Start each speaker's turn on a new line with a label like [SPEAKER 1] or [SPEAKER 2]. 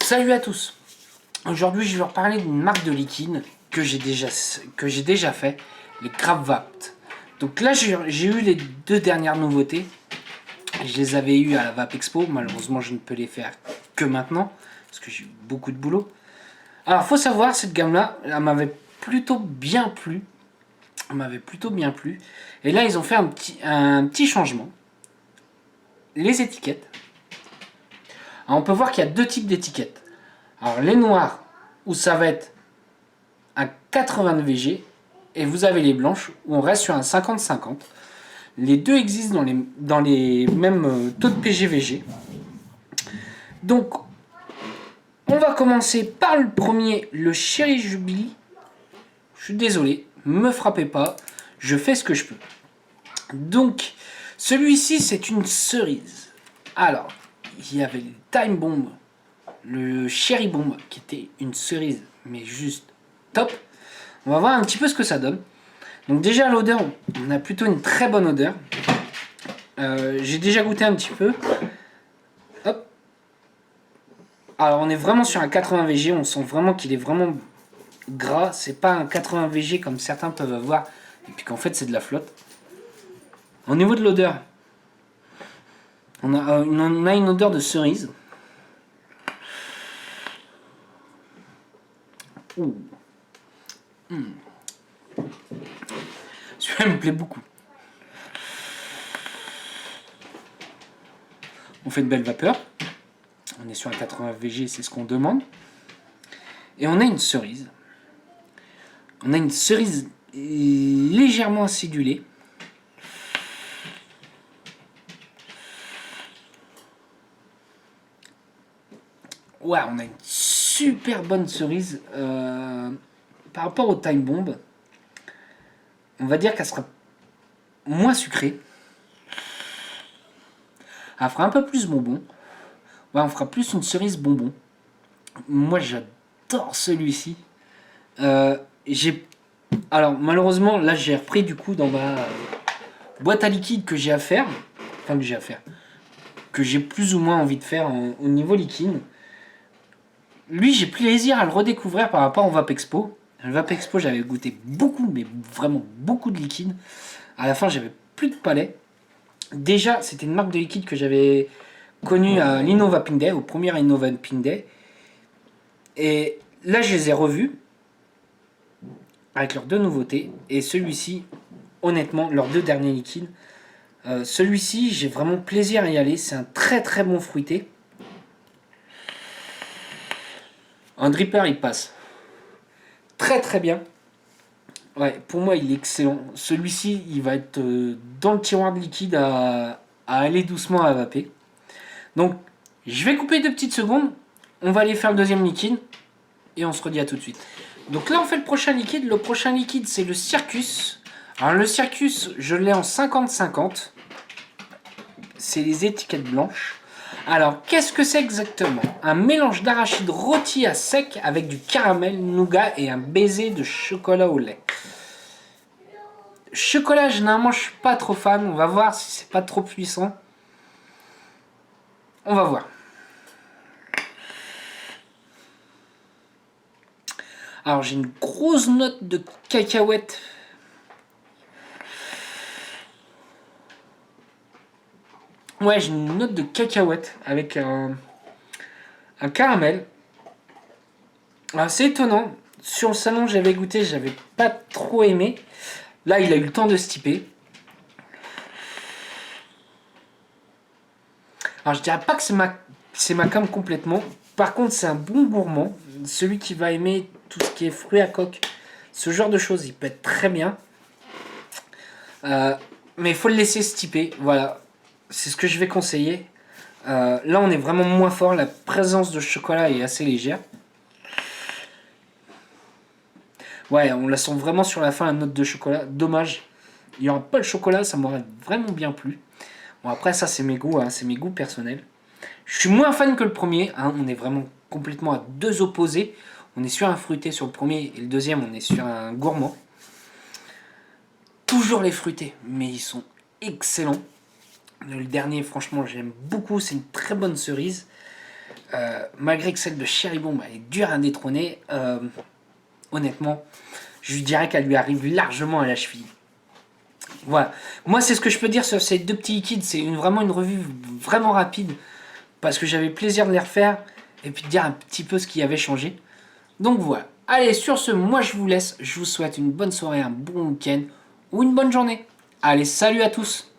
[SPEAKER 1] Salut à tous. Aujourd'hui, je vais vous reparler d'une marque de liquide que j'ai déjà fait, les Krupp-Vapt. Donc là, j'ai eu les deux dernières nouveautés. Je les avais eues à la Vape Expo. Malheureusement, je ne peux les faire que maintenant parce que j'ai eu beaucoup de boulot. Alors, faut savoir, cette gamme-là, elle m'avait plutôt bien plu. Et là, ils ont fait un petit changement. Les étiquettes. Alors, on peut voir qu'il y a deux types d'étiquettes. Alors, les noirs, où ça va être un 80 VG, et vous avez les blanches, où on reste sur un 50-50. Les deux existent dans les mêmes taux de PGVG. Donc, on va commencer par le premier, le Cherry Jubilee. Je suis désolé, me frappez pas, je fais ce que je peux. Donc, celui-ci, c'est une cerise. Alors, il y avait le Time Bomb, le Cherry Bomb, qui était une cerise, mais juste top. On va voir un petit peu ce que ça donne. Donc déjà, l'odeur, on a plutôt une très bonne odeur. J'ai déjà goûté un petit peu. Hop. Alors, on est vraiment sur un 80 VG, on sent vraiment qu'il est vraiment gras. C'est pas un 80 VG comme certains peuvent avoir, et puis qu'en fait, c'est de la flotte. Au niveau de l'odeur, on a une odeur de cerise. Ouh. Celui-là me plaît beaucoup. On fait de belles vapeurs. On est sur un 80 VG, c'est ce qu'on demande. Et on a une cerise. On a une cerise légèrement acidulée. Ouais, on a une super bonne cerise. Par rapport au Time Bomb, on va dire qu'elle sera moins sucrée. Elle fera un peu plus bonbon. Ouais, on fera plus une cerise bonbon. Moi, j'adore celui-ci. Alors, malheureusement, là, j'ai repris du coup dans ma boîte à liquide que j'ai à faire. Enfin, que j'ai plus ou moins envie de faire au niveau liquide. Lui, j'ai plaisir à le redécouvrir par rapport au Vape Expo. Le Vape Expo, j'avais goûté beaucoup, mais vraiment beaucoup de liquide. À la fin, j'avais plus de palais. Déjà, c'était une marque de liquide que j'avais connue à l'Innovaping Day, au premier Innovaping Day. Et là, je les ai revus avec leurs deux nouveautés. Et celui-ci, honnêtement, leurs deux derniers liquides. Celui-ci, j'ai vraiment plaisir à y aller. C'est un très très bon fruité. Un dripper, il passe très très bien. Ouais, pour moi, il est excellent. Celui-ci, il va être dans le tiroir de liquide à aller doucement à vaper. Donc, je vais couper 2 petites secondes. On va aller faire le deuxième liquide. Et on se redit à tout de suite. Donc là, on fait le prochain liquide. Le prochain liquide, c'est le Circus. Alors, le Circus, je l'ai en 50-50. C'est les étiquettes blanches. Alors, qu'est-ce que c'est exactement? Un mélange d'arachide rôti à sec avec du caramel, nougat et un baiser de chocolat au lait. Chocolat, généralement, je suis pas trop fan. On va voir si c'est pas trop puissant. On va voir. Alors, j'ai une grosse note de cacahuète. Ouais, j'ai une note de cacahuète avec un caramel. Alors, c'est étonnant. Sur le salon, j'avais goûté, j'avais pas trop aimé. Là, il a eu le temps de se typer. Alors, je dirais pas que c'est ma cam complètement. Par contre, c'est un bon gourmand. Celui qui va aimer tout ce qui est fruits à coque, ce genre de choses, il peut être très bien. Mais il faut le laisser se typer. Voilà, c'est ce que je vais conseiller. Là, on est vraiment moins fort. La présence de chocolat est assez légère. Ouais, on la sent vraiment sur la fin, la note de chocolat. Dommage. Il n'y aura pas le chocolat, ça m'aurait vraiment bien plu. Bon, après, ça, c'est mes goûts, hein, c'est mes goûts personnels. Je suis moins fan que le premier. Hein, on est vraiment complètement à deux opposés. On est sur un fruité sur le premier et le deuxième, on est sur un gourmand. Toujours les fruités, mais ils sont excellents. Le dernier, franchement, j'aime beaucoup. C'est une très bonne cerise. malgré que celle de Cherrybomb est dure à détrôner, honnêtement, je lui dirais qu'elle lui arrive largement à la cheville. Voilà. Moi, c'est ce que je peux dire sur ces deux petits liquides. C'est vraiment une revue vraiment rapide. Parce que j'avais plaisir de les refaire. Et puis de dire un petit peu ce qui avait changé. Donc voilà. Allez, sur ce, moi je vous laisse. Je vous souhaite une bonne soirée, un bon week-end. Ou une bonne journée. Allez, salut à tous!